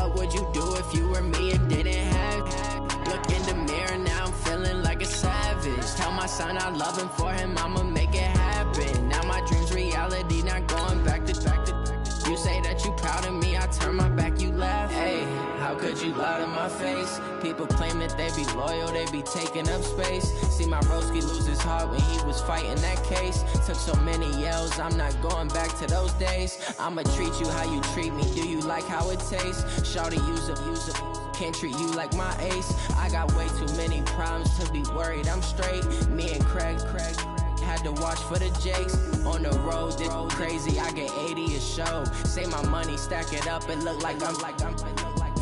What would you do if you were me and didn't have? Look in the mirror, now I'm feeling like a savage. Tell my son I love him, for him I'ma make it happen. Now my dream's reality, not going back to. You say that you proud of me, I turn my back, you laugh. Hey, how could you lie to my face? People claim that they be loyal, they be taking up space. See my broski lose his heart when he was fighting that case. Took so many yells, I'm not going back to those days. I'ma treat you how you treat me, do you like how it tastes? Shawty, use up, can't treat you like my ace. I got way too many problems to be worried, I'm straight. Me and Craig had to watch for the Jakes. On the road, this crazy, I get 80 a show. Say my money, stack it up, it look like I'm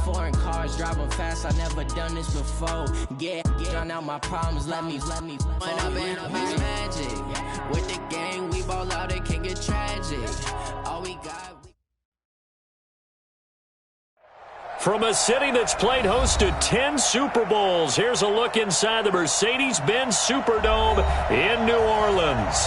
foreign cars, driving fast, I never done this before. Get drown out my problems, let me When up and up is magic. With the gang, we ball out, it can get tragic. All we got. From a city that's played host to 10 Super Bowls, here's a look inside the Mercedes-Benz Superdome in New Orleans.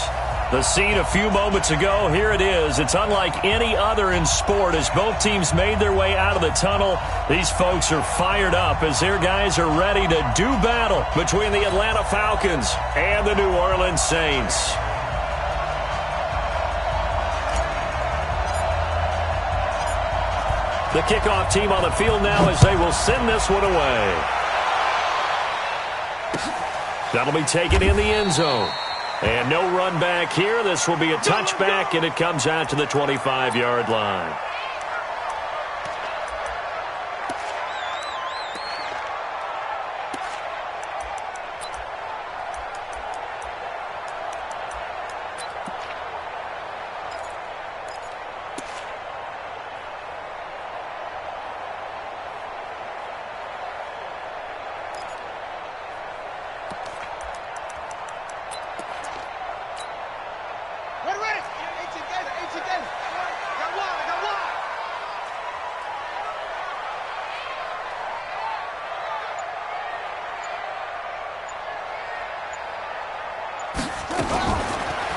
The scene a few moments ago, here it is. It's unlike any other in sport as both teams made their way out of the tunnel. These folks are fired up as their guys are ready to do battle between the Atlanta Falcons and the New Orleans Saints. The kickoff team on the field now as they will send this one away. That'll be taken in the end zone. And no run back here. This will be a touchback, and it comes out to the 25-yard line.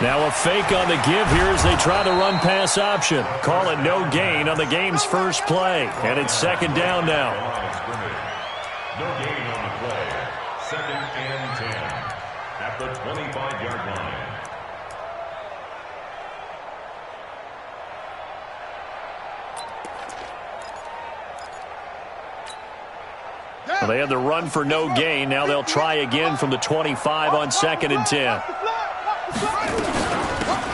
Now a fake on the give here as they try the run-pass option. Call it no gain on the game's first play. And it's second down now. No gain on the play. Second and 10 at the 25-yard line. Well, they had the run for no gain. Now they'll try again from the 25 on second and 10.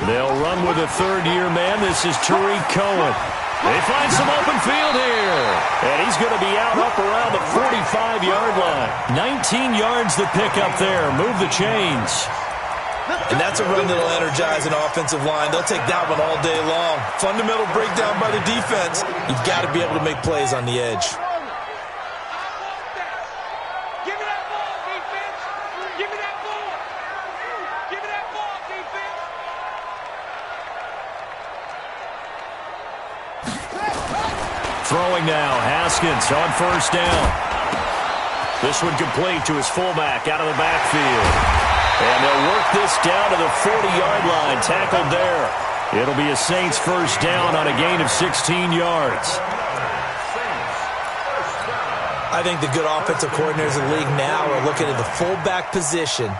They'll run with a third-year man. This is Tariq Cohen. They find some open field here. And he's going to be out up around the 45-yard line. 19 yards to pick up there. Move the chains. And that's a run that'll energize an offensive line. They'll take that one all day long. Fundamental breakdown by the defense. You've got to be able to make plays on the edge. Throwing now, Haskins on first down. This one complete to his fullback out of the backfield. And they'll work this down to the 40-yard line, tackled there. It'll be a Saints first down on a gain of 16 yards. I think the good offensive coordinators in the league now are looking at the fullback position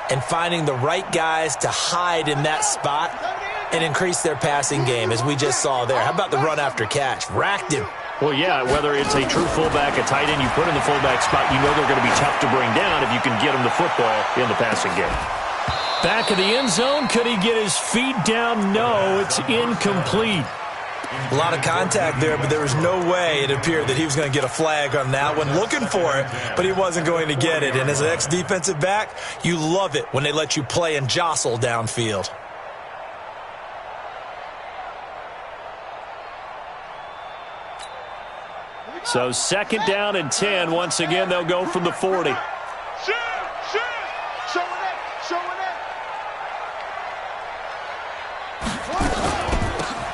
and finding the right guys to hide in that spot and increase their passing game, as we just saw there. How about the run after catch? Racked him. Well, yeah, whether it's a true fullback, a tight end, you put in the fullback spot, you know they're going to be tough to bring down if you can get them the football in the passing game. Back of the end zone. Could he get his feet down? No, it's incomplete. A lot of contact there, but there was no way it appeared that he was going to get a flag on that one. Looking for it, but he wasn't going to get it. And as an ex-defensive back, you love it when they let you play and jostle downfield. So second down and 10. Once again, they'll go from the 40.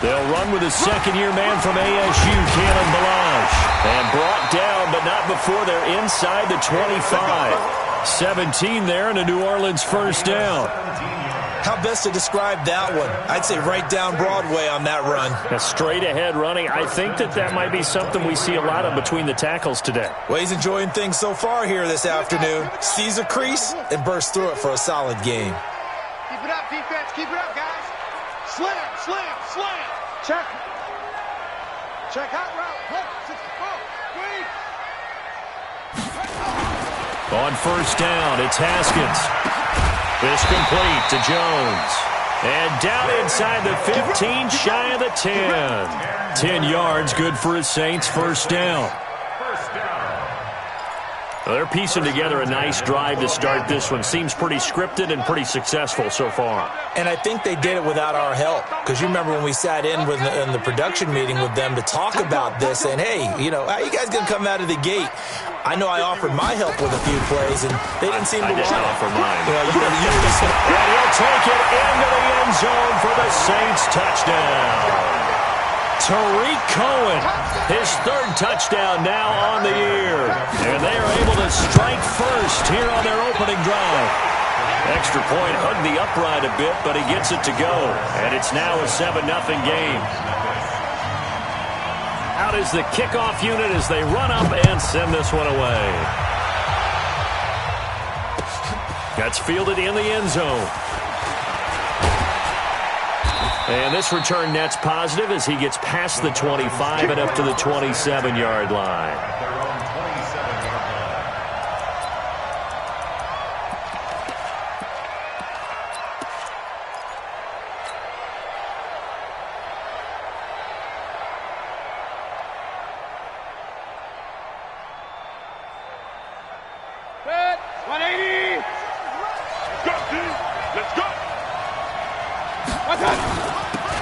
They'll run with a second-year man from ASU, Kalen Ballage. And brought down, but not before they're inside the 25. 17 there and a New Orleans first down. How best to describe that one? I'd say right down Broadway on that run. A straight-ahead running. I think that might be something we see a lot of between the tackles today. Well, he's enjoying things so far here this afternoon. Sees a crease and bursts through it for a solid game. Keep it up, defense. Keep it up, guys. Slam, slam, slam. Check. Check out route. 64. On first down, it's Haskins. This complete to Jones. And down inside the 15, shy of the 10. 10 yards, good for his Saints, first down. Well, they're piecing together a nice drive to start this one. Seems pretty scripted and pretty successful so far. And I think they did it without our help. Because you remember when we sat in the production meeting with them to talk about this. And, hey, you know, how you guys going to come out of the gate? I know I offered my help with a few plays, and they didn't seem to want it. I didn't offer mine. Well, and he'll take it into the end zone for the Saints touchdown. Tariq Cohen, his third touchdown now on the year. And they are able to strike first here on their opening drive. Extra point hugged the upright a bit, but he gets it to go. And it's now a 7-0 game. Out is the kickoff unit as they run up and send this one away. That's fielded in the end zone. And this return net's positive as he gets past the 25 and up to the 27-yard line.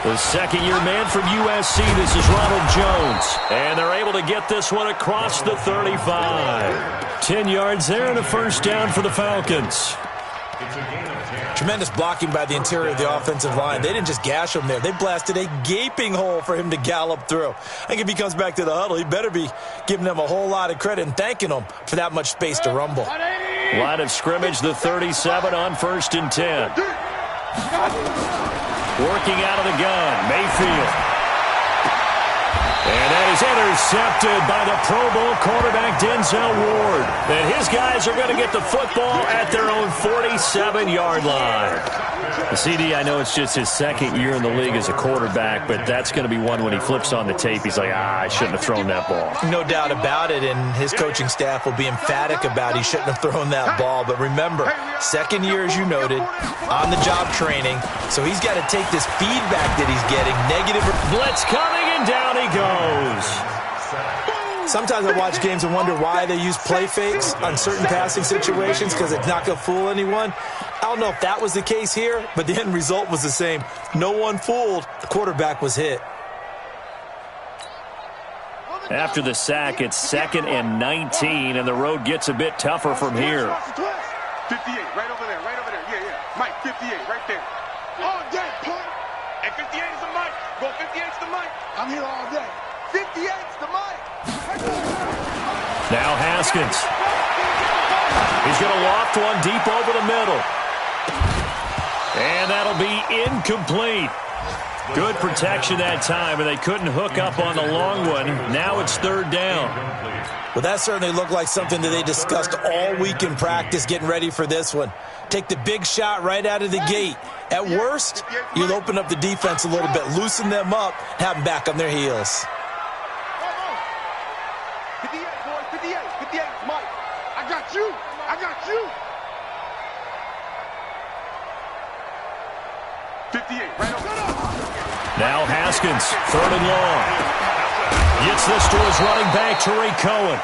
The second-year man from USC, this is Ronald Jones. And they're able to get this one across the 35. 10 yards there and a first down for the Falcons. Tremendous blocking by the interior of the offensive line. They didn't just gash him there. They blasted a gaping hole for him to gallop through. I think if he comes back to the huddle, he better be giving them a whole lot of credit and thanking them for that much space to rumble. Line of scrimmage, the 37 on 1st and 10. Working out of the gun, Mayfield. And that is intercepted by the Pro Bowl quarterback, Denzel Ward. And his guys are going to get the football at their own 47-yard line. The CD, I know it's just his second year in the league as a quarterback, but that's going to be one when he flips on the tape. He's like, I shouldn't have thrown that ball. No doubt about it, and his coaching staff will be emphatic about he shouldn't have thrown that ball. But remember, second year, as you noted, on-the-job training, so he's got to take this feedback that he's getting. Negative blitz coming, and down he goes. Sometimes I watch games and wonder why they use play fakes on certain passing situations because it's not going to fool anyone. I don't know if that was the case here, but the end result was the same. No one fooled. The quarterback was hit. After the sack, it's 2nd and 19, and the road gets a bit tougher from here. 58, right over there, right over there. Yeah. Mike, 58, right there. All day, point. And 58 is the mic. Go 58's the mic. I'm here all day. 58's the mic. Now Haskins. He's going to loft one deep over the middle. And that'll be incomplete. Good protection that time, and they couldn't hook up on the long one. Now it's 3rd down. Well, that certainly looked like something that they discussed all week in practice getting ready for this one. Take the big shot right out of the gate. At worst, you'll open up the defense a little bit, loosen them up, have them back on their heels. 58, boys, 58, 58, Mike. I got you. I got you. 58, right over there. Now Haskins, 3rd and long. Gets this to his running back, Tariq Cohen.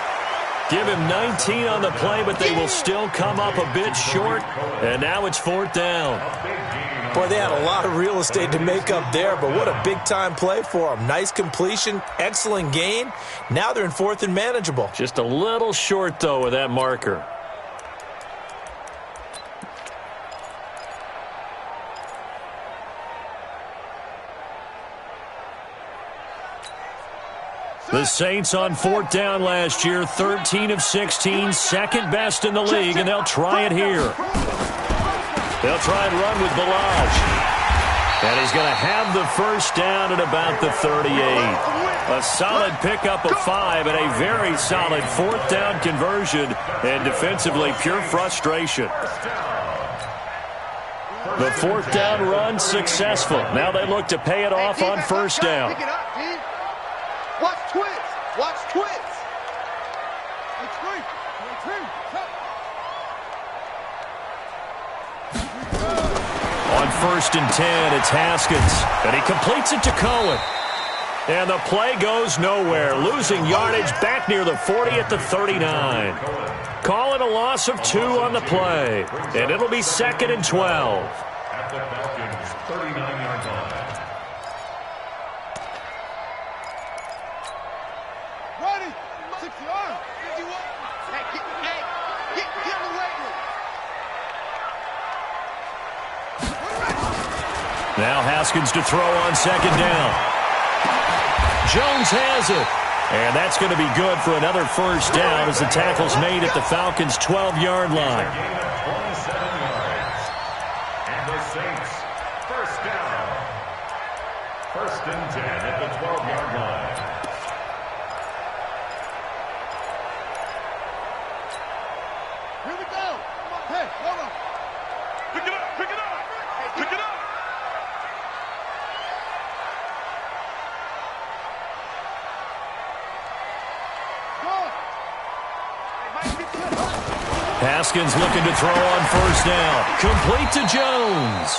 Give him 19 on the play, but they will still come up a bit short. And now it's 4th down. Boy, they had a lot of real estate to make up there, but what a big-time play for them. Nice completion, excellent gain. Now they're in 4th and manageable. Just a little short, though, with that marker. The Saints on 4th down last year, 13 of 16, second best in the league, and they'll try it here. They'll try and run with Balaj. And he's going to have the first down at about the 38. A solid pickup of 5 and a very solid fourth down conversion. And defensively, pure frustration. The fourth down run successful. Now they look to pay it off on first down. Watch twins. Watch twins. On first and 10, it's Haskins. And he completes it to Cohen. And the play goes nowhere. Losing yardage back near the 40 at the 39. Call it a loss of 2 on the play. And it'll be 2nd and 12. At the Falcons' 39-yard line. Ready. 6 yards. Hey, get on the weight room. Now Haskins to throw on second down. Jones has it. And that's going to be good for another first down as the tackle's made at the Falcons' 12-yard line. Gain of 27 yards. And the Saints, first down. 1st and 10 at the 12-yard line. Here we go. Hey, hold on. Pick it up. Pick it up. Pick it up. Haskins looking to throw on first down. Complete to Jones.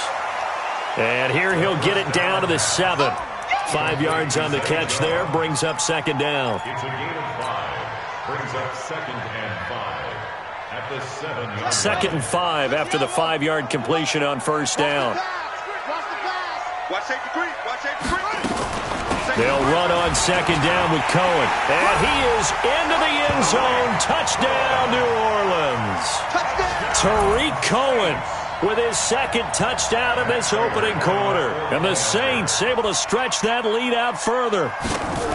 And here he'll get it down to the 7. 5 yards on the catch there. Brings up second down. It's a gain of 5. Brings up 2nd and 5. At the 7-yard line. 2nd and 5 after the 5-yard completion on first down. Watch safety green. Watch safety green. They'll run on second down with Cohen. And he is into the end zone. Touchdown, New Orleans. Tariq Cohen with his 2nd touchdown in this opening quarter. And the Saints able to stretch that lead out further.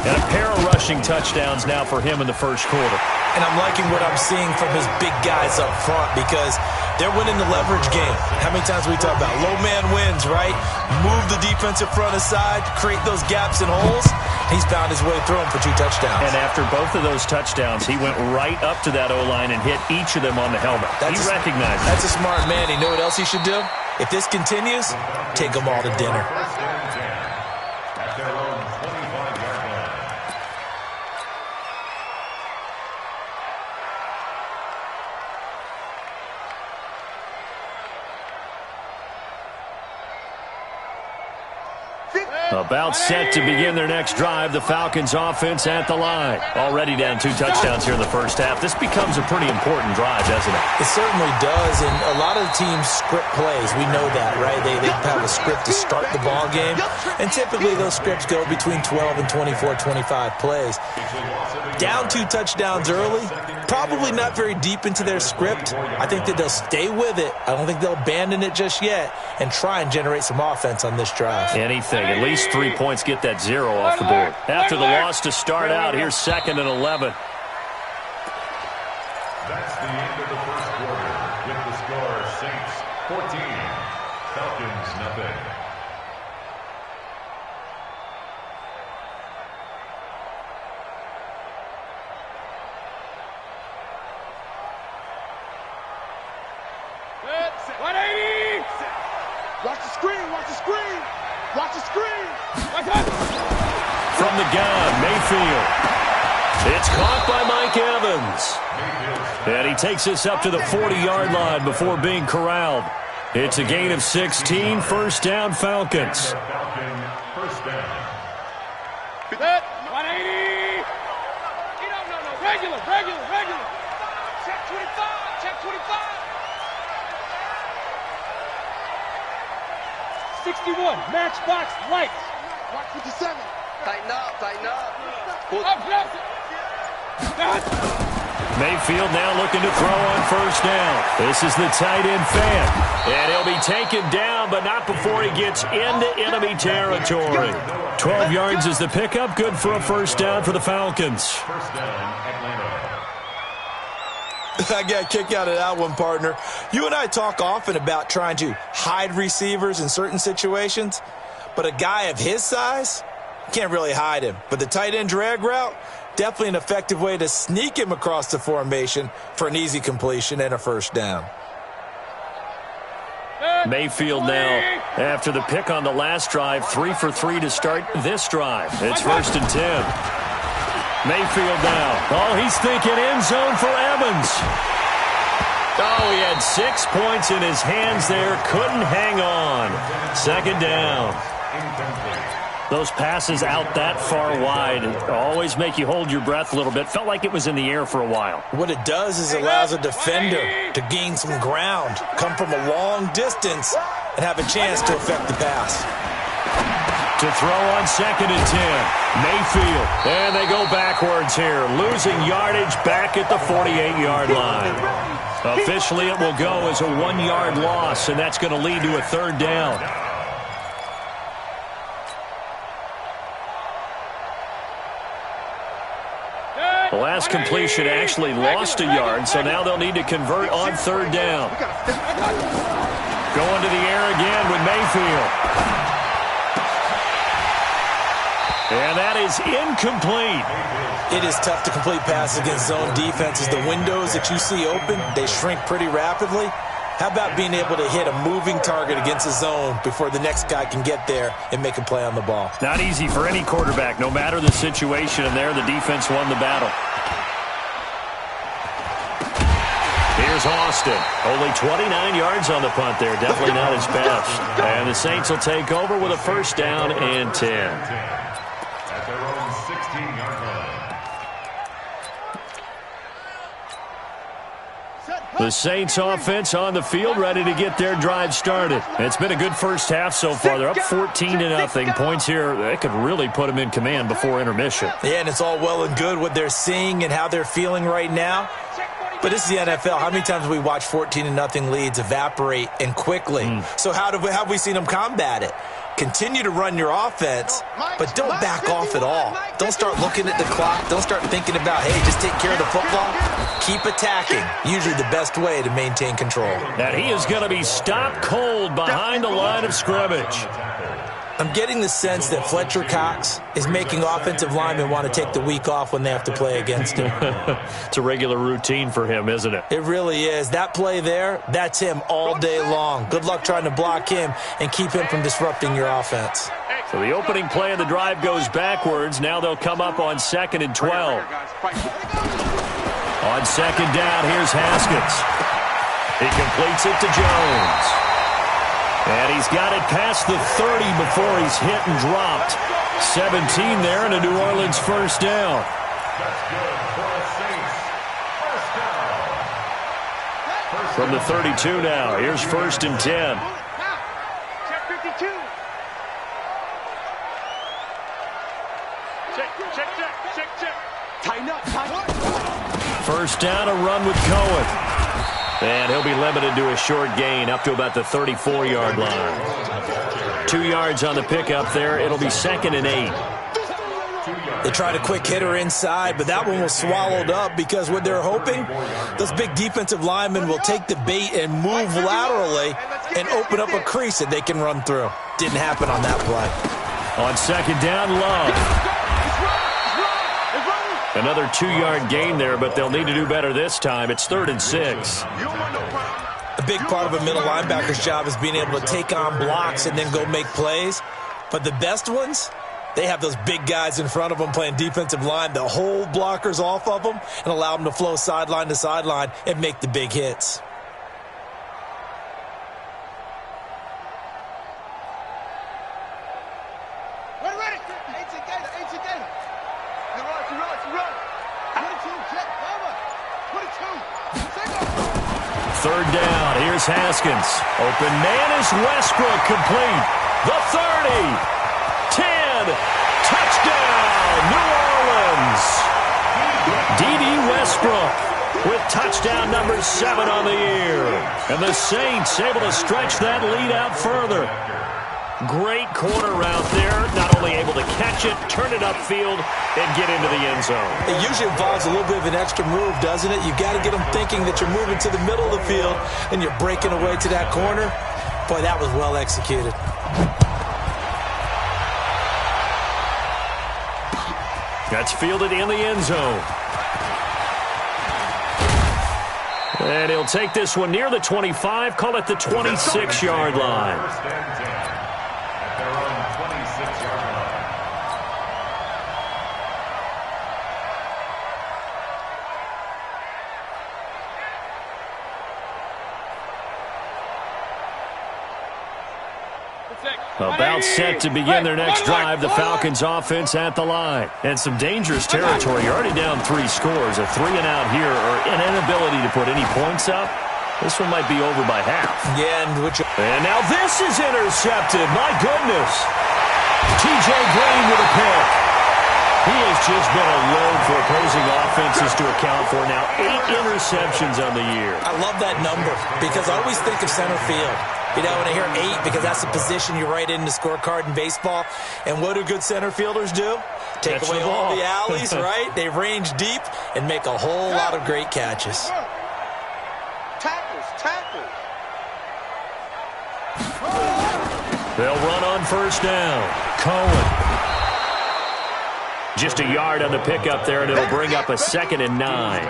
And a pair of rushing touchdowns now for him in the first quarter. And I'm liking what I'm seeing from his big guys up front because they're winning the leverage game. How many times we talk about low man wins, right? Move the defensive front aside, create those gaps and holes. He's found his way through them for 2 touchdowns. And after both of those touchdowns, he went right up to that O-line and hit each of them on the helmet. He recognized it. That's a smart man. You know what else he should do? If this continues, take them all to dinner. 1st and 10 at their own 25-yard line. About set to begin their next drive. The Falcons offense at the line. Already down 2 touchdowns here in the first half. This becomes a pretty important drive, doesn't it? It certainly does, and a lot of the teams script plays. We know that, right? They have a script to start the ball game, and typically those scripts go between 12 and 24, 25 plays. Down 2 touchdowns early, probably not very deep into their script. I think that they'll stay with it. I don't think they'll abandon it just yet and try and generate some offense on this drive. Anything. At least 3 points get that 0 off the board. After the loss to start out, here's 2nd and 11. That's the end of the first quarter with the score Saints 14, Falcons nothing. Watch the screen. Watch the screen. Watch the screen. From the gun, Mayfield. It's caught by Mike Evans. And he takes us up to the 40-yard line before being corralled. It's a gain of 16, first down Falcons. Falcon first down. 180. No. Regular. Check 25. 61, matchbox lights. Watch 57. Tighten up. Mayfield now looking to throw on first down. This is the tight end Fan. And he'll be taken down, but not before he gets into enemy territory. 12 yards is the pickup. Good for a first down for the Falcons. First down, Atlanta. I got a kick out of that one, partner. You and I talk often about trying to hide receivers in certain situations, but a guy of his size, can't really hide him. But the tight end drag route, definitely an effective way to sneak him across the formation for an easy completion and a first down. Mayfield now, after the pick on the last drive, 3 for 3 to start this drive. It's 1st and 10. Mayfield now. Oh, he's thinking end zone for Evans. Oh, he had 6 points in his hands there. Couldn't hang on. 2nd down. Those passes out that far wide always make you hold your breath a little bit. Felt like it was in the air for a while. What it does is it allows a defender to gain some ground, come from a long distance, and have a chance to affect the pass. To throw on 2nd and 10. Mayfield. And they go backwards here. Losing yardage back at the 48-yard line. Officially, it will go as a 1-yard loss, and that's going to lead to a 3rd down. The last completion actually lost a yard, so now they'll need to convert on 3rd down. Going to the air again with Mayfield. And that is incomplete. It is tough to complete passes against zone defenses. The windows that you see open, they shrink pretty rapidly. How about being able to hit a moving target against a zone before the next guy can get there and make a play on the ball? Not easy for any quarterback, no matter the situation, and there the defense won the battle. Here's Austin. Only 29 yards on the punt there. Definitely not his best. And the Saints will take over with a 1st down and 10. At their own 16-yard line. The Saints offense on the field, ready to get their drive started. It's been a good first half so far. They're up 14-0. Points here, they could really put them in command before intermission. Yeah, and it's all well and good what they're seeing and how they're feeling right now. But this is the NFL. How many times have we watched 14-0 leads evaporate and quickly? So how have we seen them combat it? Continue to run your offense, but don't back off at all. Don't start looking at the clock. Don't start thinking about, hey, just take care of the football. Keep attacking. Usually the best way to maintain control. And he is going to be stopped cold behind the line of scrimmage. I'm getting the sense that Fletcher Cox is making offensive linemen want to take the week off when they have to play against him. It's a regular routine for him, isn't it? It really is. That play there, that's him all day long. Good luck trying to block him and keep him from disrupting your offense. So the opening play of the drive goes backwards. Now they'll come up on 2nd and 12. On 2nd down, here's Haskins. He completes it to Jones. And he's got it past the 30 before he's hit and dropped. 17 there and a New Orleans 1st down. That's good for the Saints. 1st down. From the 32 now, here's 1st and 10. Check 52. Check. Tighten up. 1st down, a run with Cohen. And he'll be limited to a short gain up to about the 34-yard line. 2 yards on the pickup there. It'll be 2nd and 8. They tried a quick hitter inside, but that one was swallowed up because what they're hoping, those big defensive linemen will take the bait and move laterally and open up a crease that they can run through. Didn't happen on that play. On 2nd down, Love. Another 2-yard gain there, but they'll need to do better this time. It's 3rd and 6. A big part of a middle linebacker's job is being able to take on blocks and then go make plays. But the best ones, they have those big guys in front of them playing defensive line that hold blockers off of them and allow them to flow sideline to sideline and make the big hits. Third down, here's Haskins. Open man is Westbrook, complete. The 30, 10, touchdown, New Orleans. D.D. Westbrook with touchdown number 7 on the year. And the Saints able to stretch that lead out further. Great corner route there. Not only able to catch it, turn it upfield, and get into the end zone. It usually involves a little bit of an extra move, doesn't it? You've got to get them thinking that you're moving to the middle of the field and you're breaking away to that corner. Boy, that was well executed. That's fielded in the end zone. And he'll take this one near the 25, call it the 26-yard line. First and 10 at their own 26-yard line. About set to begin their next drive, the Falcons offense at the line. And some dangerous territory. You're already down 3 scores. A 3-and-out here, or an inability to put any points up. This one might be over by half. Yeah, and now this is intercepted. My goodness. T.J. Green with a pick. He has just been a load for opposing offenses to account for. Now 8 interceptions on the year. I love that number because I always think of center field. You know, when I hear 8, because that's the position you write in the scorecard in baseball. And what do good center fielders do? Take away all the alleys, right? They range deep and make a whole lot of great catches. Tackles. They'll run on first down. Cohen. Just a yard on the pickup there, and it'll bring up a 2nd and 9.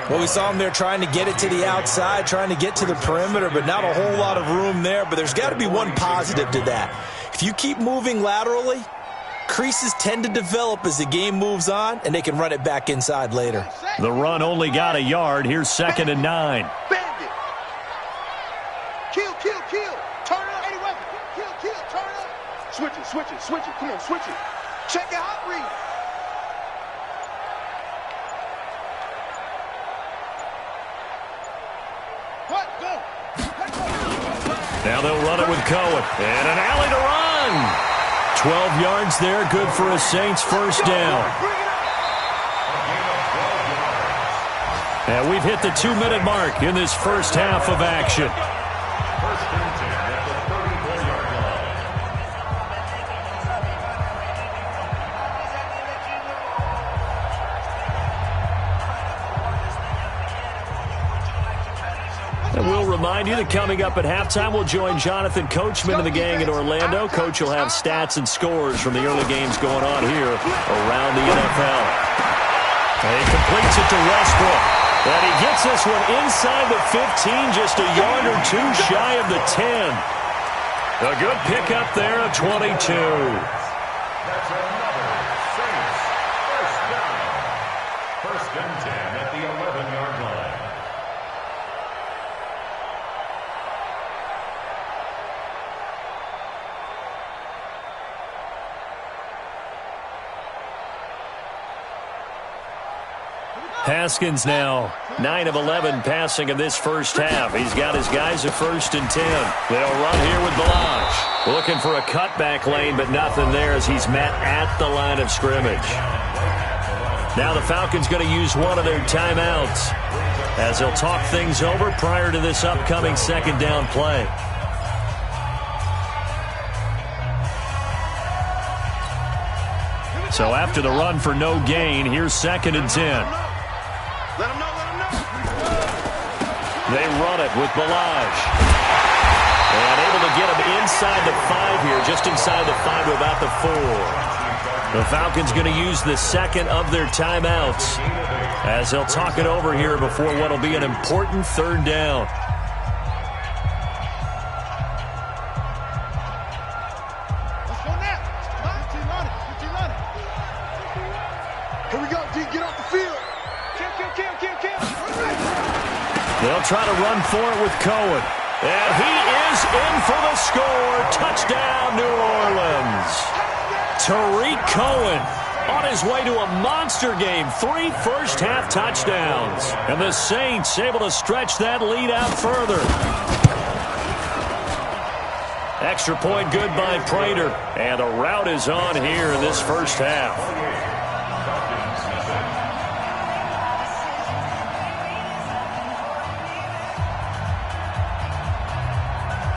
Well, we saw him there trying to get it to the outside, trying to get to the perimeter, but not a whole lot of room there. But there's got to be one positive to that. If you keep moving laterally, creases tend to develop as the game moves on, and they can run it back inside later. The run only got a yard. Here's 2nd and 9. Bandit. Kill. Turn up. Anyway, kill, turn up. Switch it. Come on, switch it. Check it out, read. What? Go. Now they'll run it with Cohen. And an alley to run. 12 yards there, good for a Saints first down. And we've hit the 2-minute mark in this first half of action. First and 10 at the 34-yard line. And we'll remind you that coming up at halftime, we'll join Jonathan Coachman and the gang in Orlando. Coach will have stats and scores from the early games going on here around the NFL. And he completes it to Westbrook. And he gets this one inside the 15, just a yard or 2 shy of the 10. A good pickup there, a 22. That's another Saints first down. First and 10 at the 11-yard line. Haskins now 9 of 11 passing in this first half. He's got his guys at 1st and 10. They'll run here with Balaj. Looking for a cutback lane, but nothing there as he's met at the line of scrimmage. Now the Falcons going to use one of their timeouts as they'll talk things over prior to this upcoming 2nd down play. So after the run for no gain, here's 2nd and 10. Let him know. They run it with Balaj. And able to get him inside the 5 here, just inside the 5 to about the 4. The Falcons going to use the 2nd of their timeouts as they'll talk it over here before what will be an important 3rd down. Let's go now. Here we go, D. Get off the field. Kill. They'll try to run for it with Cohen. And he is in for the score. Touchdown, New Orleans. Tariq Cohen on his way to a monster game. 3 first-half touchdowns. And the Saints able to stretch that lead out further. Extra point good by Prater. And the route is on here in this first half.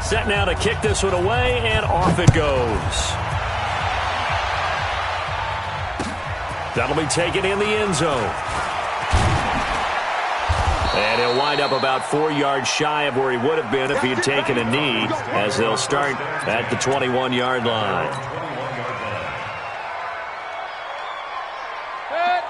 Set now to kick this one away, and off it goes. That'll be taken in the end zone. And he'll wind up about 4 yards shy of where he would have been if he had taken a knee, as they'll start at the 21-yard line.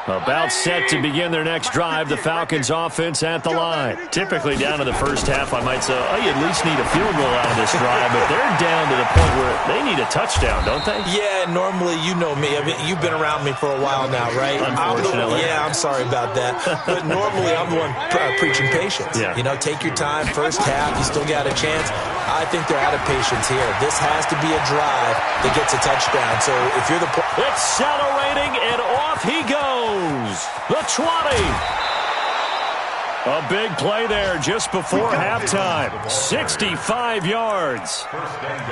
About set to begin their next drive, the Falcons offense at the line. Typically down in the first half, I might say, oh, you at least need a field goal out of this drive, but they're down to the point where they need a touchdown, don't they? Yeah, normally, you know me. I mean, you've been around me for a while now, right? Unfortunately. I'm sorry about that. But normally, I'm the one preaching patience. Yeah. You know, take your time. First half, you still got a chance. I think they're out of patience here. This has to be a drive that gets a touchdown. So if you're the... Accelerating, and off he goes. The 20. A big play there just before halftime. 65 yards.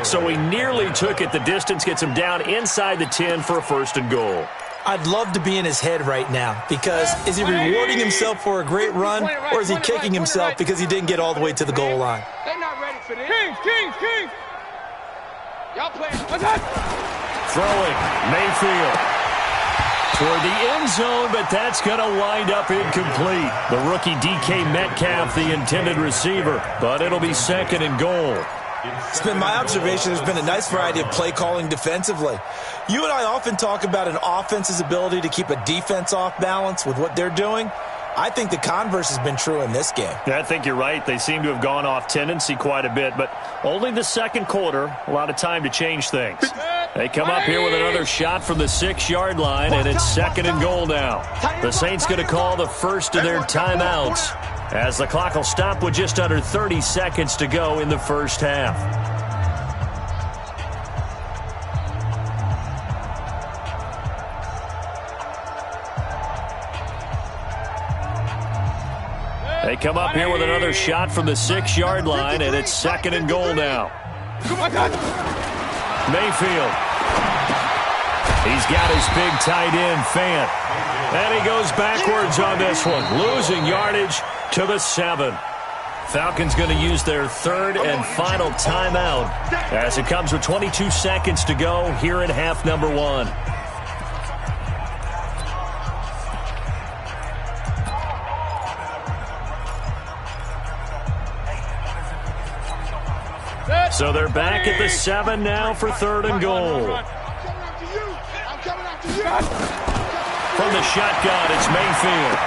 So he nearly took it the distance, gets him down inside the 10 for a first and goal. I'd love to be in his head right now, because is he rewarding himself for a great run, or is he kicking himself because he didn't get all the way to the goal line? They're not ready for this. Kings! Y'all playing. Throwing, Mayfield. Toward the end zone, but that's going to wind up incomplete. The rookie DK Metcalf, the intended receiver, but it'll be second and goal. It's been my observation there's been a nice variety of play calling defensively. You and I often talk about an offense's ability to keep a defense off balance with what they're doing. I think the converse has been true in this game. Yeah, I think you're right. They seem to have gone off tendency quite a bit, but only the second quarter, a lot of time to change things. They come up here with another shot from the 6-yard line, and it's second and goal now. The Saints going to call the first of their timeouts, as the clock will stop with just under 30 seconds to go in the first half. They come up here with another shot from the 6-yard line, and it's second and goal now. Mayfield. He's got his big tight end, Fant. And he goes backwards on this one, losing yardage to the 7. Falcons going to use their third and final timeout as it comes with 22 seconds to go here in half number 1. So they're back at the 7 now for third and goal. From the shotgun, it's Mayfield.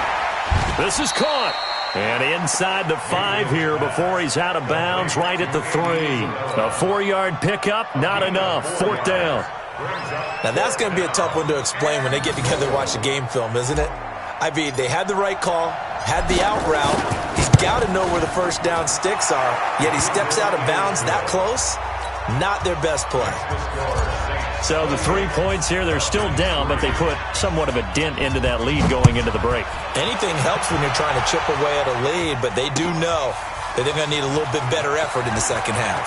This is caught. And inside the 5 here before he's out of bounds right at the 3. A 4-yard pickup, not enough. Fourth down. Now that's going to be a tough one to explain when they get together and watch the game film, isn't it? I mean, they had the right call, had the out route. He's got to know where the first down sticks are, yet he steps out of bounds that close. Not their best play. So the 3 points here, they're still down, but they put somewhat of a dent into that lead going into the break. Anything helps when you're trying to chip away at a lead, but they do know that they're going to need a little bit better effort in the second half.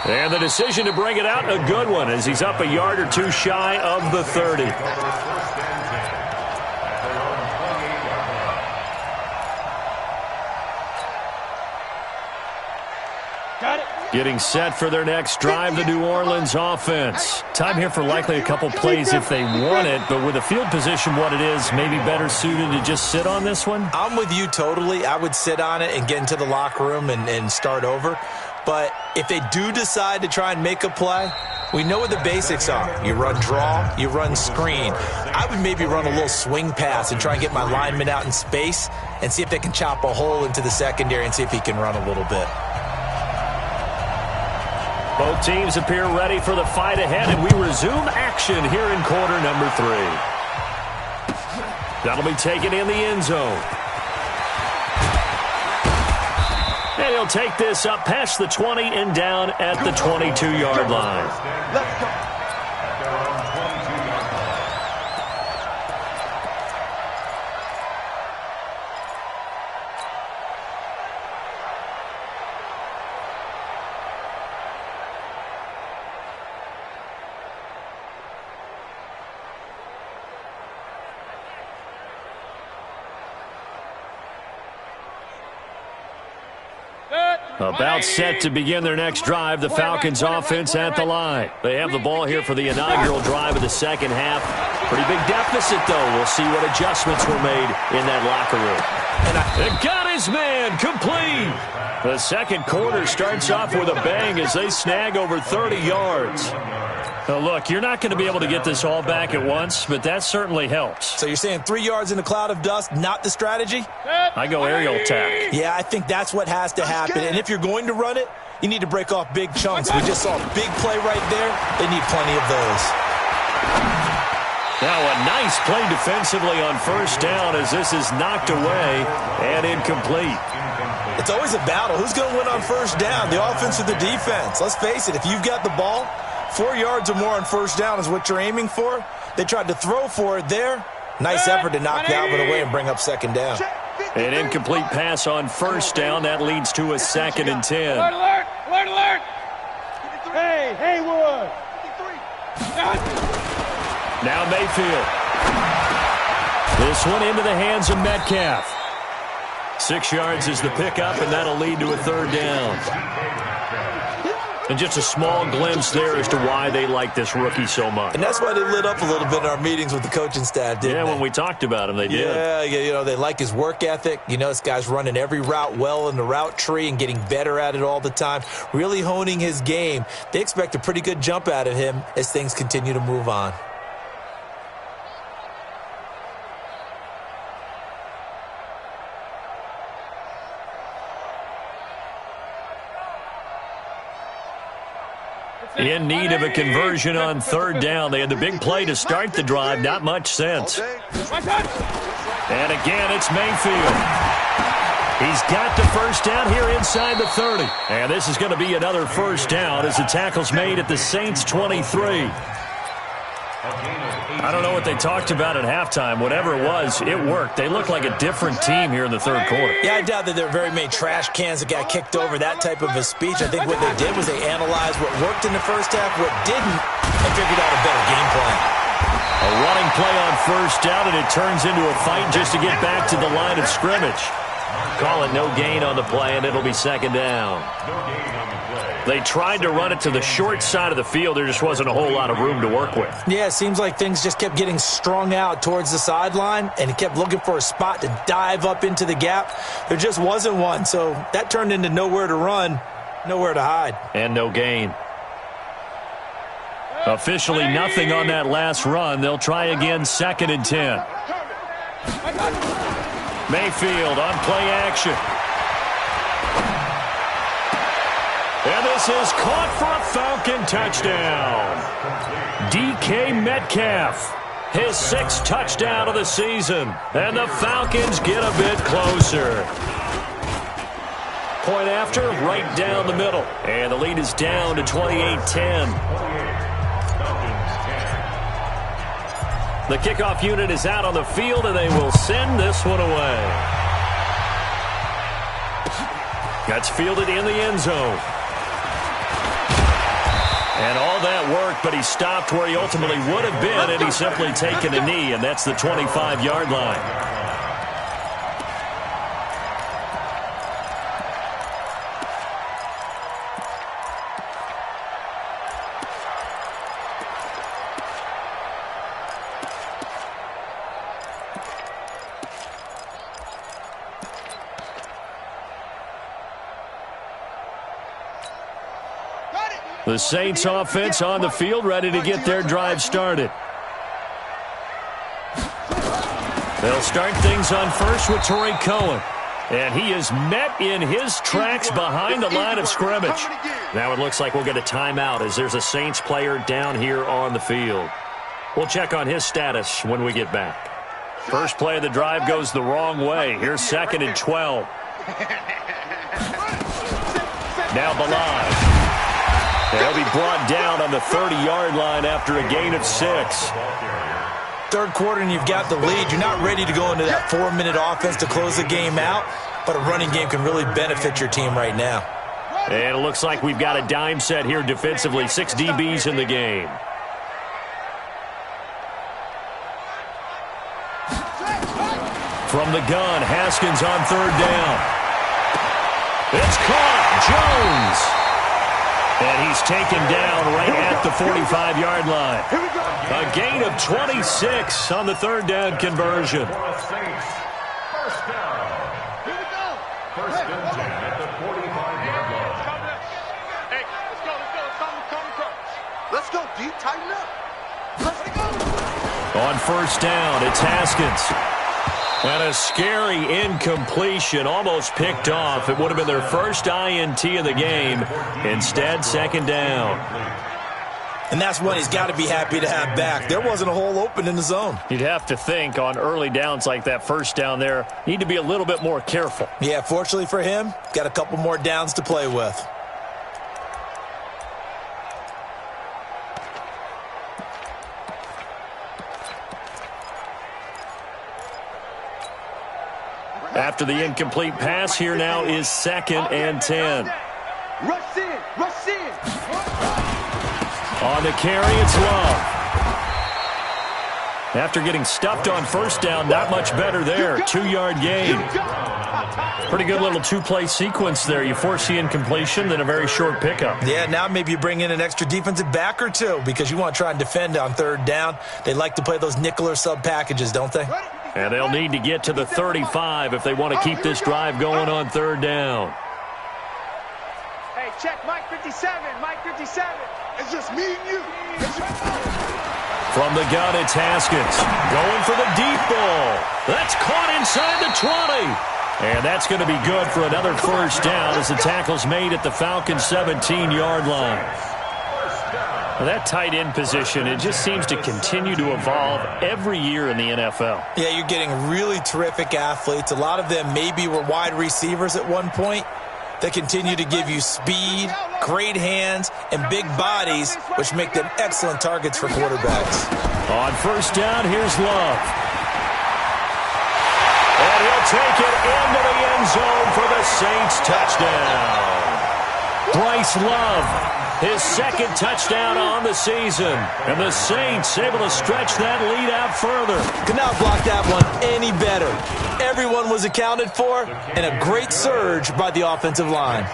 And the decision to bring it out, a good one, as he's up a yard or two shy of the 30. Getting set for their next drive, the New Orleans offense. Time here for likely a couple plays if they want it, but with the field position what it is, maybe better suited to just sit on this one? I'm with you totally. I would sit on it and get into the locker room and start over. But if they do decide to try and make a play, we know what the basics are. You run draw, you run screen. I would maybe run a little swing pass and try and get my lineman out in space and see if they can chop a hole into the secondary and see if he can run a little bit. Both teams appear ready for the fight ahead, and we resume action here in quarter number 3. That'll be taken in the end zone. And he'll take this up past the 20 and down at the 22-yard line. Let's go. About set to begin their next drive, the Falcons offense at the line. They have the ball here for the inaugural drive of the second half. Pretty big deficit, though. We'll see what adjustments were made in that locker room. And got his man complete. The second quarter starts off with a bang as they snag over 30 yards. Now look, you're not going to be able to get this all back at once, but that certainly helps. So you're saying 3 yards in a cloud of dust, not the strategy? I go aerial attack. Yeah, I think that's what has to happen. And if you're going to run it, you need to break off big chunks. We just saw a big play right there. They need plenty of those. Now a nice play defensively on first down as this is knocked away and incomplete. It's always a battle. Who's going to win on first down, the offense or the defense? Let's face it, if you've got the ball, 4 yards or more on first down is what you're aiming for. They tried to throw for it there. Nice effort to knock Galvin away and bring up second down. An incomplete pass on first down. That leads to a 2nd and 10. Alert, alert, alert. Hey, Haywood. Now Mayfield. This one into the hands of Metcalf. 6 yards is the pickup, and that'll lead to a 3rd down. And just a small glimpse there as to why they like this rookie so much. And that's why they lit up a little bit in our meetings with the coaching staff, didn't they? Yeah, when we talked about him, they did. Yeah, you know, they like his work ethic. You know, this guy's running every route well in the route tree and getting better at it all the time, really honing his game. They expect a pretty good jump out of him as things continue to move on. In need of a conversion on 3rd down. They had the big play to start the drive. Not much sense. And again, it's Mayfield. He's got the first down here inside the 30. And this is going to be another first down as the tackle's made at the Saints' 23. I don't know what they talked about at halftime. Whatever it was, it worked. They look like a different team here in the 3rd quarter. Yeah, I doubt that there are very many trash cans that got kicked over, that type of a speech. I think what they did was they analyzed what worked in the first half, what didn't, and figured out a better game plan. A running play on first down, and it turns into a fight just to get back to the line of scrimmage. Call it no gain on the play, and it'll be 2nd down. They tried to run it to the short side of the field. There just wasn't a whole lot of room to work with. Yeah, it seems like things just kept getting strung out towards the sideline, and he kept looking for a spot to dive up into the gap. There just wasn't one, so that turned into nowhere to run, nowhere to hide. And no gain. Officially nothing on that last run. They'll try again 2nd and 10. Mayfield on play action. And this is caught for a Falcon touchdown. DK Metcalf, his 6th touchdown of the season. And the Falcons get a bit closer. Point after, right down the middle. And the lead is down to 28-10. The kickoff unit is out on the field, and they will send this one away. That's fielded in the end zone. And all that worked, but he stopped where he ultimately would have been, and he's simply taken a knee, and that's the 25-yard line. The Saints offense on the field, ready to get their drive started. They'll start things on first with Torrey Cohen. And he is met in his tracks behind the line of scrimmage. Now it looks like we'll get a timeout as there's a Saints player down here on the field. We'll check on his status when we get back. First play of the drive goes the wrong way. Here's 2nd and 12. Now Balaj. They'll be brought down on the 30-yard line after a gain of 6. 3rd quarter and you've got the lead. You're not ready to go into that 4-minute offense to close the game out, but a running game can really benefit your team right now. And it looks like we've got a dime set here defensively. 6 DBs in the game. From the gun, Haskins on 3rd down. It's caught. Jones. And he's taken down right at the 45-yard line. A gain of 26 on the third down conversion. First down. First and 10 at the 45-yard line. Hey, let's go, D. Tighten up. Let's go. On first down, it's Haskins. And a scary incompletion, almost picked off. It would have been their first INT of the game. Instead, second down. And that's one he's got to be happy to have back. There wasn't a hole open in the zone. You'd have to think on early downs like that first down there, need to be a little bit more careful. Yeah, fortunately for him, got a couple more downs to play with. After the incomplete pass, here now is second and 10. Rush in, rush in. On the carry, it's Love. After getting stuffed on first down, not much better there. 2-yard gain. Pretty good little two-play sequence there. You force the incompletion, then a very short pickup. Yeah, now maybe you bring in an extra defensive back or two because you want to try and defend on third down. They like to play those nickel or sub packages, don't they? And they'll need to get to the 35 if they want to keep this drive going on third down. Hey, check Mike 57, Mike 57. It's just me and you. From the gun, it's Haskins. Going for the deep ball. That's caught inside the 20. And that's going to be good for another first down as the tackle's made at the Falcons' 17-yard line. That tight end position, it just seems to continue to evolve every year in the NFL. Yeah, you're getting really terrific athletes. A lot of them maybe were wide receivers at one point. They continue to give you speed, great hands, and big bodies, which make them excellent targets for quarterbacks. On first down, here's Love. And he'll take it into the end zone for the Saints touchdown. Bryce Love, his second touchdown on the season. And the Saints able to stretch that lead out further. Could not block that one any better. Everyone was accounted for, and a great surge by the offensive line.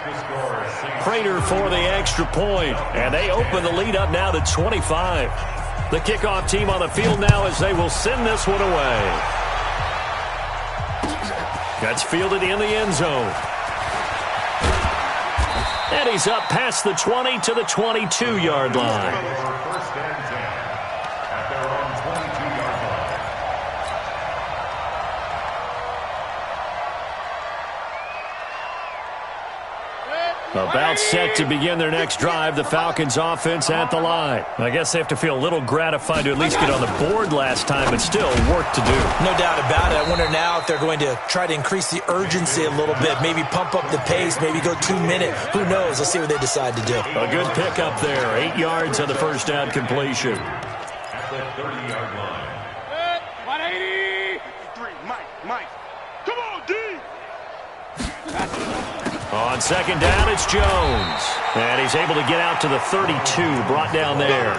Prater for the extra point, and they open the lead up now to 25. The kickoff team on the field now as they will send this one away. That's fielded in the end zone. And he's up past the 20 to the 22-yard line. First and 10 at their own 22-yard line. About set to begin their next drive, the Falcons offense at the line. I guess they have to feel a little gratified to at least get on the board last time, but still work to do. No doubt about it. I wonder now if they're going to try to increase the urgency a little bit, maybe pump up the pace, maybe go 2 minute. Who knows? Let's see what they decide to do. A good pickup there. 8 yards on the first down completion. At the 30-yard line. 180. 3, Mike. Come on, D. On second down, it's Jones. And he's able to get out to the 32, brought down there.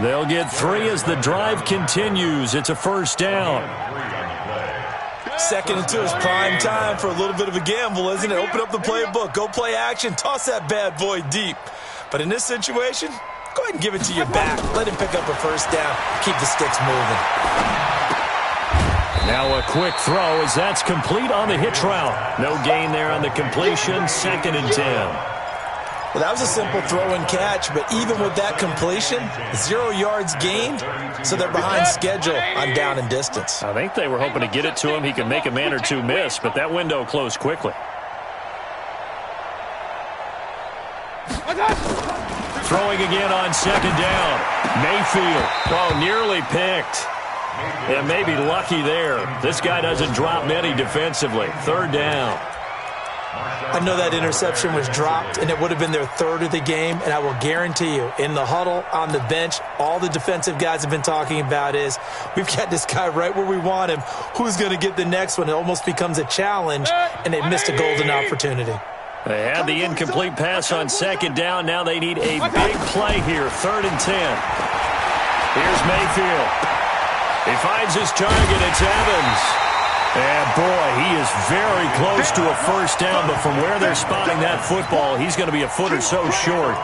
They'll get 3 as the drive continues. It's a first down. Second and 2 is prime time for a little bit of a gamble, isn't it? Open up the playbook, go play action, toss that bad boy deep. But in this situation, go ahead and give it to your back. Let him pick up a first down. Keep the sticks moving. Now a quick throw as that's complete on the hitch route. No gain there on the completion. Second and 10. Well, that was a simple throw and catch, but even with that completion, 0 yards gained, so they're behind schedule on down and distance. I think they were hoping to get it to him. He could make a man or two miss, but that window closed quickly. Throwing again on second down. Mayfield. Oh, nearly picked. And maybe lucky there. This guy doesn't drop many defensively. Third down. I know that interception was dropped, and it would have been their third of the game, and I will guarantee you, in the huddle, on the bench, all the defensive guys have been talking about is, we've got this guy right where we want him. Who's going to get the next one? It almost becomes a challenge, and they missed a golden opportunity. They had the incomplete pass on second down. Now they need a big play here. Third and 10. Here's Mayfield. He finds his target. It's Evans. And, boy, he is very close to a first down, but from where they're spotting that football, he's going to be a foot or so short.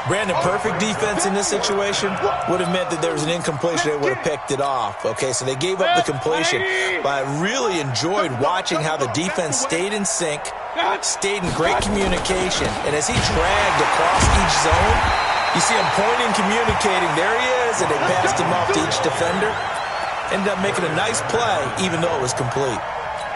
Brandon, perfect defense in this situation would have meant that there was an incompletion. They would have picked it off. Okay, so they gave up the completion. But I really enjoyed watching how the defense stayed in sync, stayed in great communication. And as he dragged across each zone, you see him pointing, communicating. There he is, and they passed him off to each defender. Ended up making a nice play, even though it was complete.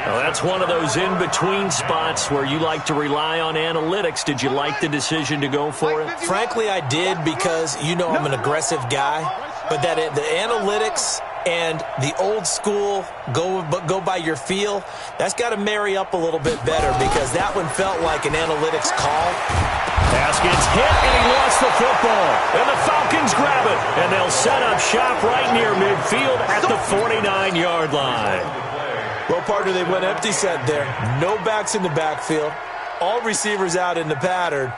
Well, that's one of those in-between spots where you like to rely on analytics. Did you like the decision to go for it? Frankly, I did because, you know, I'm an aggressive guy. But that the analytics and the old school go by your feel, that's got to marry up a little bit better because that one felt like an analytics call. Pass gets hit, and he lost the football. And the Falcons grab it, and they'll set up shop right near midfield at the 49-yard line. Well, partner, they went empty set there. No backs in the backfield. All receivers out in the pattern.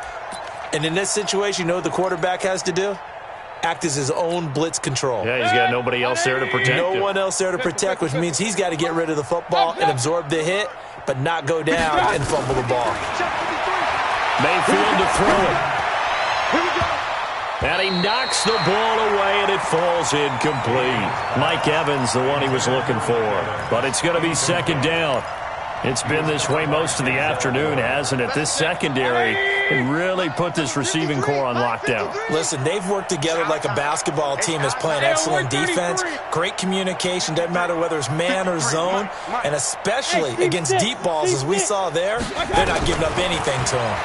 And in this situation, you know what the quarterback has to do? Act as his own blitz control. Yeah, he's got nobody else there to protect him. No one else there to protect, which means he's got to get rid of the football and absorb the hit, but not go down and fumble the ball. Mayfield to throw it. And he knocks the ball away, and it falls incomplete. Mike Evans, the one he was looking for. But it's going to be second down. It's been this way most of the afternoon, hasn't it? This secondary can really put this receiving core on lockdown. Listen, they've worked together like a basketball team that's playing excellent defense. Great communication, doesn't matter whether it's man or zone. And especially against deep balls, as we saw there, they're not giving up anything to them.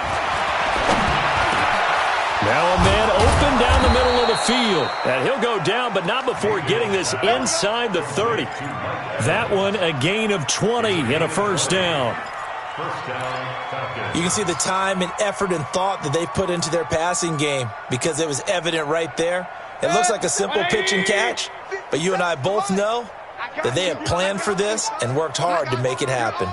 Now a man open down the middle of the field. And he'll go down, but not before getting this inside the 30. That one a gain of 20 and a first down. You can see the time and effort and thought that they put into their passing game because it was evident right there. It looks like a simple pitch and catch, but you and I both know that they have planned for this and worked hard to make it happen.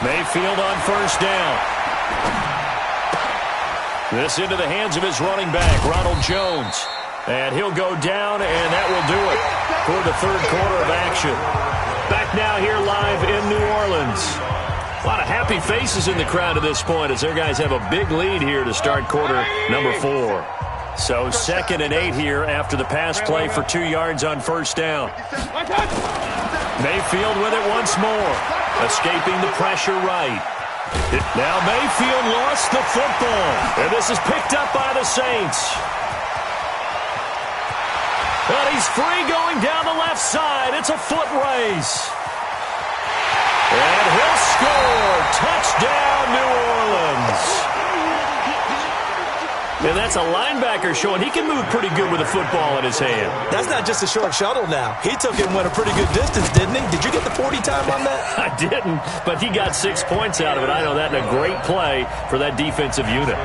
Mayfield on first down. This into the hands of his running back, Ronald Jones. And he'll go down, and that will do it for the third quarter of action. Back now here live in New Orleans. A lot of happy faces in the crowd at this point as their guys have a big lead here to start quarter number 4. So 2nd and 8 here after the pass play for 2 yards on first down. Mayfield with it once more. Escaping the pressure right. Now Mayfield lost the football. And this is picked up by the Saints. And he's free going down the left side. It's a foot race. And he'll score. Touchdown, New Orleans. And that's a linebacker showing he can move pretty good with a football in his hand. That's not just a short shuttle now. He took it and went a pretty good distance, didn't he? Did you get the 40 time on that? I didn't, but he got 6 points out of it. I know that, and a great play for that defensive unit.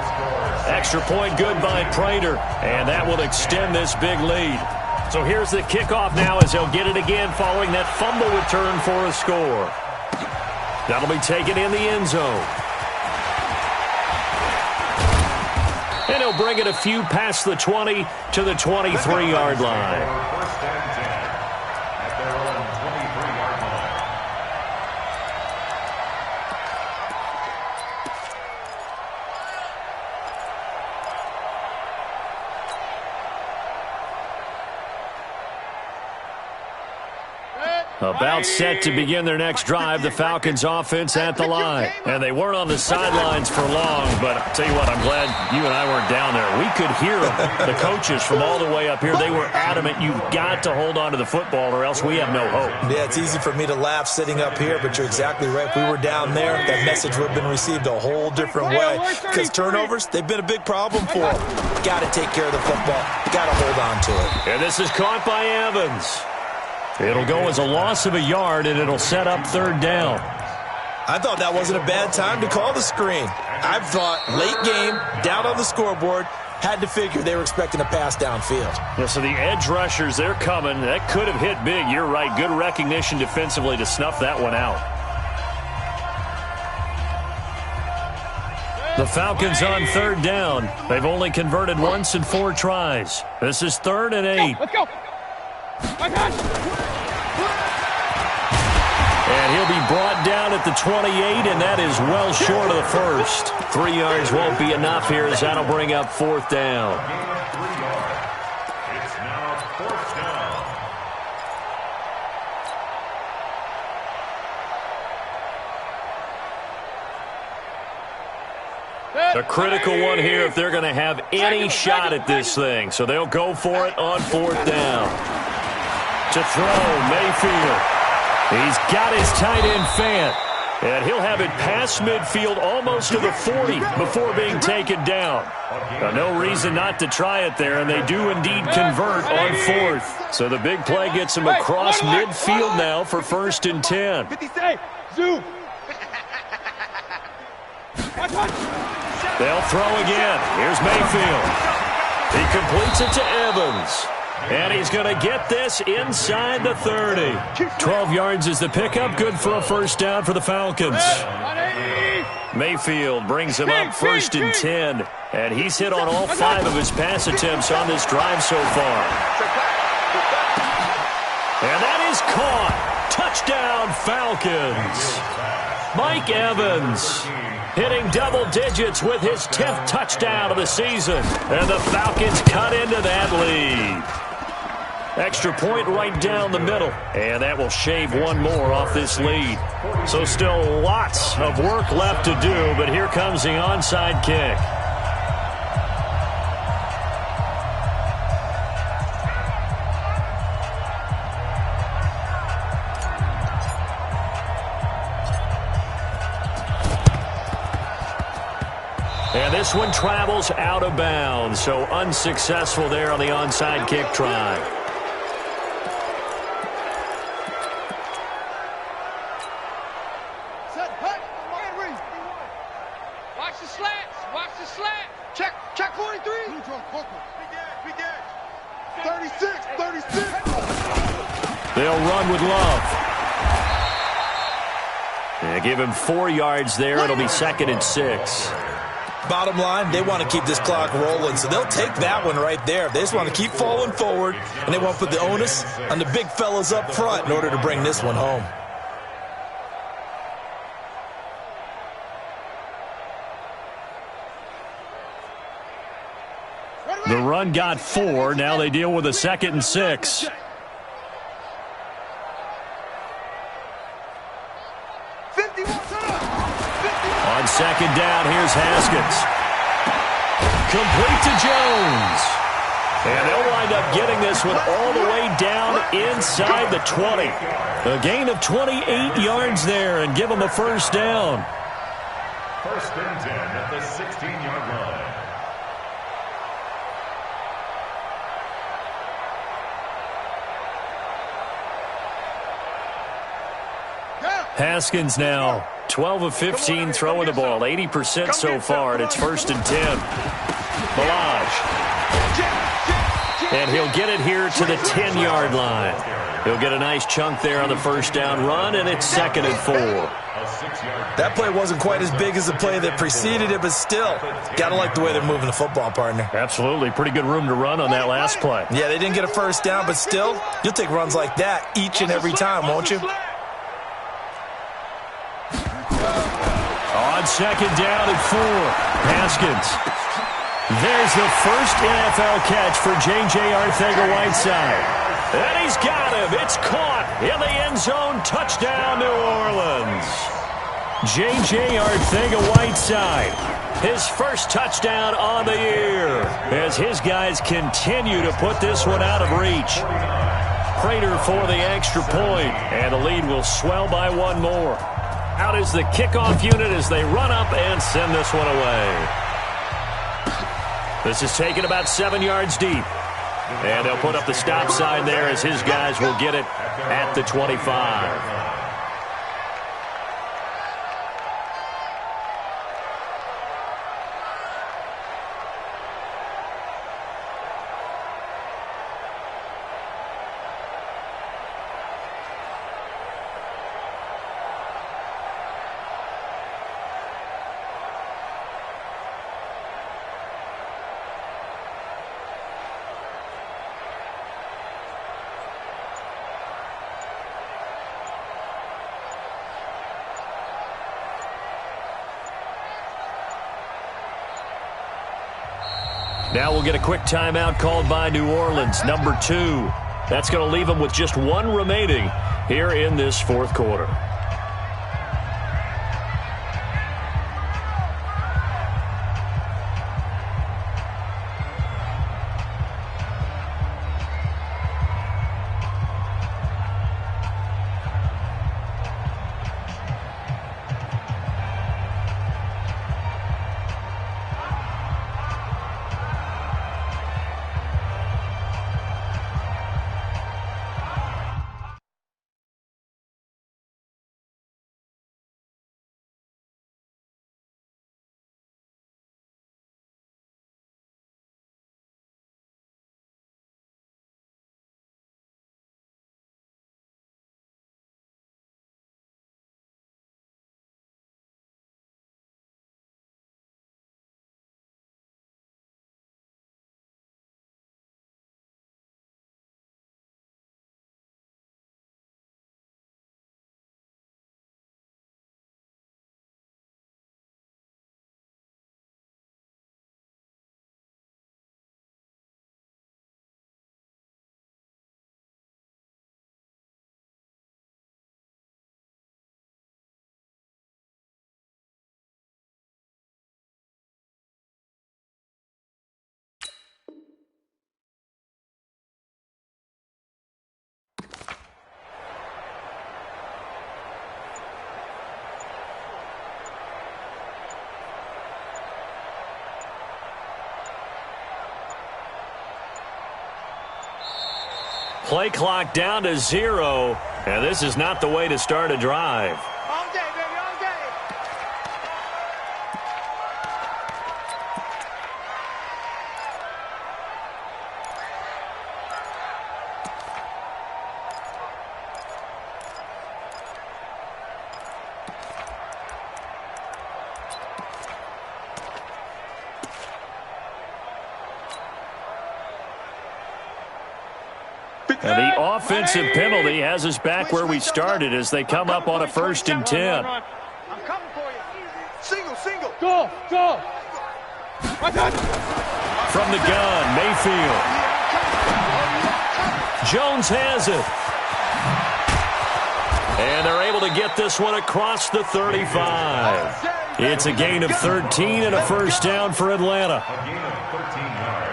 Extra point good by Prater, and that will extend this big lead. So here's the kickoff now as he'll get it again following that fumble return for a score. That'll be taken in the end zone. And he'll bring it a few past the 20 to the 23-yard line. About set to begin their next drive, the Falcons offense at the line. And they weren't on the sidelines for long, but I'll tell you what, I'm glad you and I weren't down there. We could hear them, the coaches from all the way up here. They were adamant, you've got to hold on to the football or else we have no hope. Yeah, it's easy for me to laugh sitting up here, but you're exactly right. If we were down there, that message would have been received a whole different way. Because turnovers, they've been a big problem for them. Got to take care of the football. Got to hold on to it. And this is caught by Evans. It'll go as a loss of a yard, and it'll set up third down. I thought that wasn't a bad time to call the screen. I thought late game, down on the scoreboard, had to figure they were expecting a pass downfield. Yeah, so the edge rushers, they're coming. That could have hit big. You're right. Good recognition defensively to snuff that one out. The Falcons on third down. They've only converted once in 4 tries. This is 3rd and 8. Let's go. And he'll be brought down at the 28, and that is well short of the first. 3 yards won't be enough here as that'll bring up 4th down. It's now 4th down. A critical one here if they're going to have any shot at this thing. So they'll go for it on 4th down. To throw, Mayfield. He's got his tight end Fant. And he'll have it past midfield almost to the 40 before being taken down. Now, no reason not to try it there, and they do indeed convert on 4th. So the big play gets him across midfield now for 1st and 10. 50 say, zoom. They'll throw again. Here's Mayfield. He completes it to Evans. And he's going to get this inside the 30. 12 yards is the pickup. Good for a 1st down for the Falcons. Mayfield brings him up 1st and 10. And he's hit on all 5 of his pass attempts on this drive so far. And that is caught. Touchdown, Falcons. Mike Evans hitting double digits with his 10th touchdown of the season. And the Falcons cut into that lead. Extra point right down the middle. And that will shave one more off this lead. So still lots of work left to do, but here comes the onside kick. And this one travels out of bounds, so unsuccessful there on the onside kick try. Watch the slats. Watch the slat. Check 43. 36. They'll run with Love. They give him 4 yards there. It'll be 2nd and 6. Bottom line, they want to keep this clock rolling, so they'll take that one right there. They just want to keep falling forward, and they want to put the onus on the big fellas up front in order to bring this one home. The run got 4. Now they deal with a 2nd and 6. On 2nd down, here's Haskins. Complete to Jones. And they'll wind up getting this one all the way down inside the 20. A gain of 28 yards there and give them a 1st down. 1st and 10 at the 16-yard line. Haskins now 12 of 15 throwing the ball, 80% so far, and it's 1st and 10. Balaj. And he'll get it here to the 10-yard line. He'll get a nice chunk there on the 1st down run, and it's 2nd and 4. That play wasn't quite as big as the play that preceded it, but still, got to like the way they're moving the football, partner. Absolutely. Pretty good room to run on that last play. Yeah, they didn't get a 1st down, but still, you'll take runs like that each and every time, won't you? On 2nd down at 4, Haskins. There's the first NFL catch for J.J. Arcega-Whiteside. And he's got him. It's caught in the end zone. Touchdown, New Orleans. J.J. Arcega-Whiteside, his first touchdown on the year, as his guys continue to put this one out of reach. Prater for the extra point, and the lead will swell by one more. Out is the kickoff unit as they run up and send this one away. This is taken about 7 yards deep. And they'll put up the stop sign there as his guys will get it at the 25. Now we'll get a quick timeout called by New Orleans, number 2. That's going to leave them with just 1 remaining here in this fourth quarter. Play clock down to 0, and this is not the way to start a drive. All day, baby, all day. And the offensive penalty has us back where we started as they come up on a 1st and 10. I'm coming for you. Single, single. Go, go. From the gun, Mayfield. Jones has it. And they're able to get this one across the 35. It's a gain of 13 and a 1st down for Atlanta. A gain of 13 yards.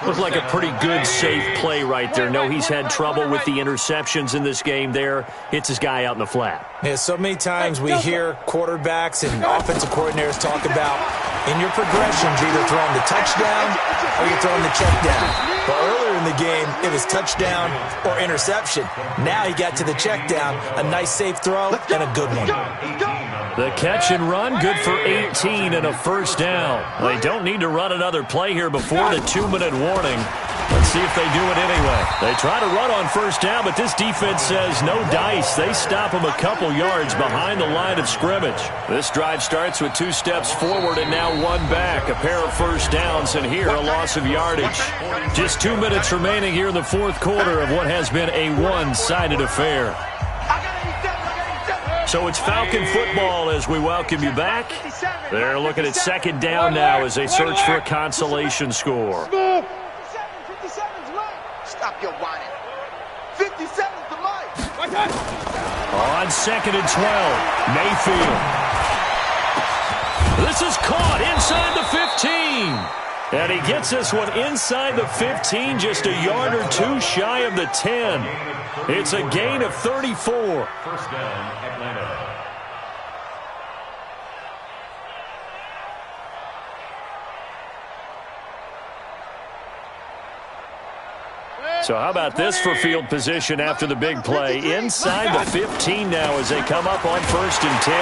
Looked like a pretty good, safe play right there. No, he's had trouble with the interceptions in this game there. Hits his guy out in the flat. Yeah, so many times we hear quarterbacks and offensive coordinators talk about in your progressions, you're either throwing the touchdown or you're throwing the check down. But earlier in the game, it was touchdown or interception. Now he got to the check down, a nice safe throw, and a good one. The catch and run, good for 18 and a 1st down. They don't need to run another play here before the 2-minute warning. Let's see if they do it anyway. They try to run on 1st down, but this defense says no dice. They stop them a couple yards behind the line of scrimmage. This drive starts with 2 steps forward and now 1 back. A pair of 1st downs, and here a loss of yardage. Just 2 minutes remaining here in the fourth quarter of what has been a one-sided affair. So it's Falcon football as we welcome you back. They're looking at 2nd down now as they search for a consolation score. 57's right. Stop your whining. 57's the mic. On 2nd and 12, Mayfield. This is caught inside the 15. And he gets this one inside the 15, just a yard or 2 shy of the 10. It's a gain of 34. 1st down, Atlanta. So how about this for field position after the big play? Inside the 15 now as they come up on 1st and 10.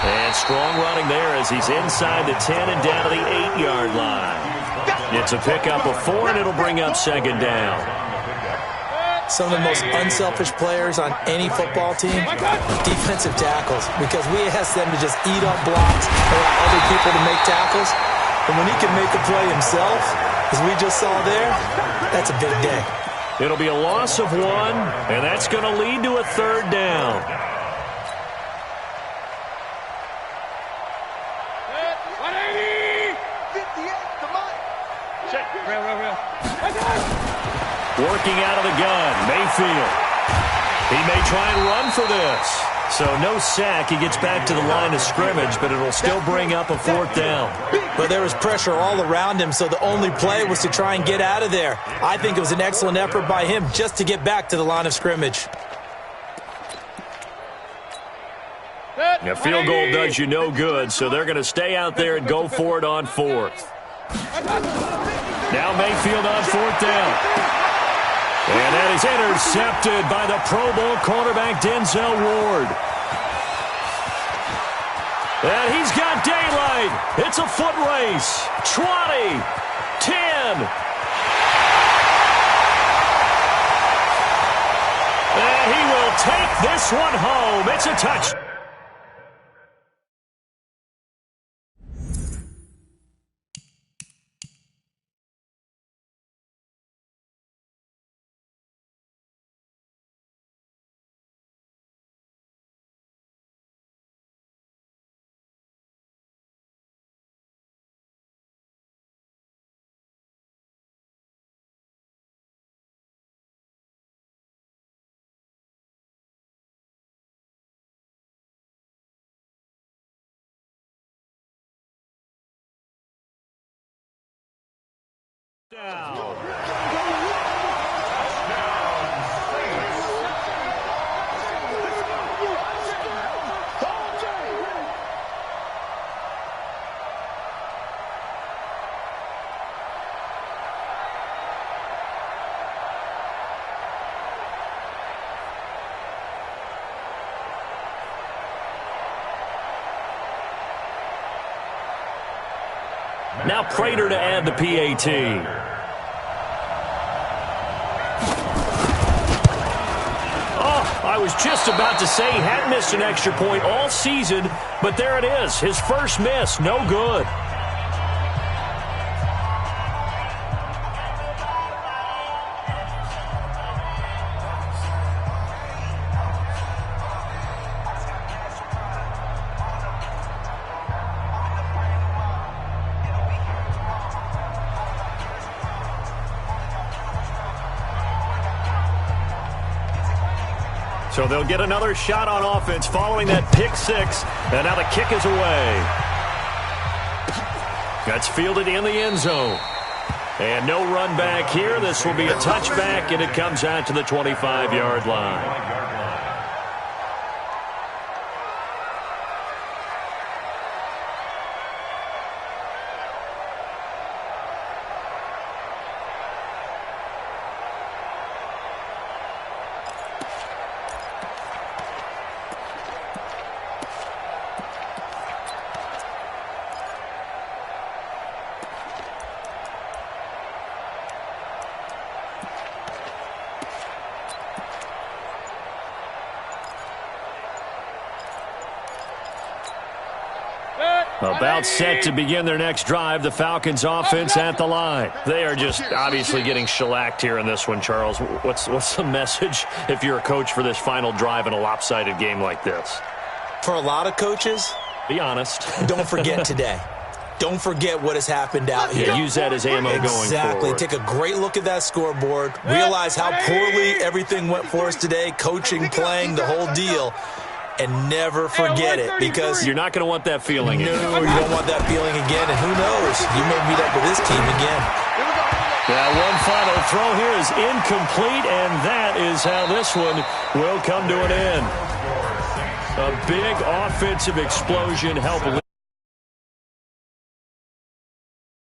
And strong running there as he's inside the 10 and down to the 8-yard line. It's a pickup of 4, and it'll bring up 2nd down. Some of the most unselfish players on any football team, defensive tackles, because we ask them to just eat up blocks, allow other people to make tackles. And when he can make a play himself, as we just saw there, that's a big day. It'll be a loss of 1, and that's going to lead to a 3rd down. Working out of the gun, Mayfield. He may try and run for this. So no sack. He gets back to the line of scrimmage, but it'll still bring up a 4th down. But there was pressure all around him, so the only play was to try and get out of there. I think it was an excellent effort by him just to get back to the line of scrimmage. A field goal does you no good, so they're going to stay out there and go for it on 4th. Now Mayfield on 4th down. And that is intercepted by the Pro Bowl cornerback Denzel Ward. And he's got daylight. It's a foot race. 20, 10. And he will take this one home. It's a touch. Down. Now Prater to add the PAT. I was just about to say he hadn't missed an extra point all season, but there it is. His first miss, no good. So they'll get another shot on offense following that pick 6, and now the kick is away. That's fielded in the end zone. And no run back here. This will be a touchback, and it comes out to the 25-yard line. About set to begin their next drive, the Falcons offense at the line. They are just obviously getting shellacked here in this one, Charles. What's the message if you're a coach for this final drive in a lopsided game like this? For a lot of coaches, be honest. Don't forget today. Don't forget what has happened out here. Yeah, use that as ammo going forward. Exactly. Take a great look at that scoreboard. Realize how poorly everything went for us today, coaching, playing, the whole deal. And never forget it, because you're not going to want that feeling again. No, you don't want that feeling again, and who knows? You may meet up with this team again. Now, one final throw here is incomplete, and that is how this one will come to an end. A big offensive explosion helped lead